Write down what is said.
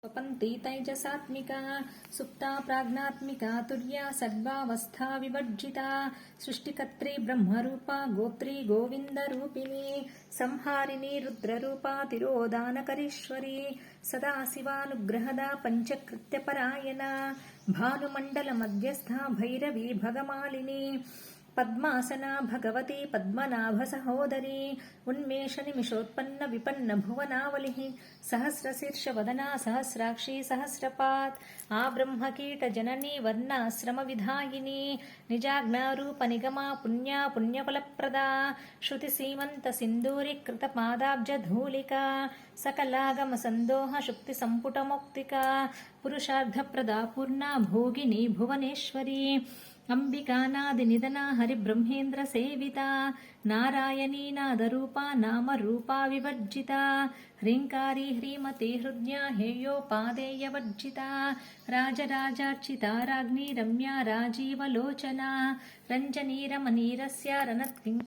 स्वपन्ति तैजसात्मिका सुप्ता प्राज्ञात्मिका तुर्या सर्वावस्था विवर्जिता सृष्टिकर्त्री ब्रह्मरूपा गोत्री गोविन्दरूपिणी संहारिणी रुद्ररूपा तिरोदानकरीश्वरी सदाशिवानुग्रहदा पञ्चकृत्यपरायणा भानुमण्डलमध्यस्था भैरवी भगमालिनी पद्मासना भगवती पद्मनाभसहोदरी उन्मेषनिमिषोत्पन्न विपन्न भुवनावलिः सहस्रशीर्षवदना सहस्राक्षी सहस्रपात् आब्रह्मकीटजननी वर्णाश्रमविधायिनी निजाज्ञारूपनिगमा पुण्या पुण्यफलप्रदा श्रुतिसीमन्तसिन्दूरीकृतपादाब्जधूलिका सकलागमसन्दोह शुक्तिसम्पुटमौक्तिका पुरुषार्थप्रदा पूर्णा भोगिनी भुवनेश्वरी अंबिकानादिनिधना हरिब्रह्मेन्द्र सेविता नारायणी नादरूपा नामरूपा विवर्जिता ह्रीङ्कारी ह्रीमती हृद्या हेयोपादेयवर्जिता राजराजार्चिता राज्ञी रम्या राजीवलोचना रञ्जनी रमणीरस्या रणत्किङ्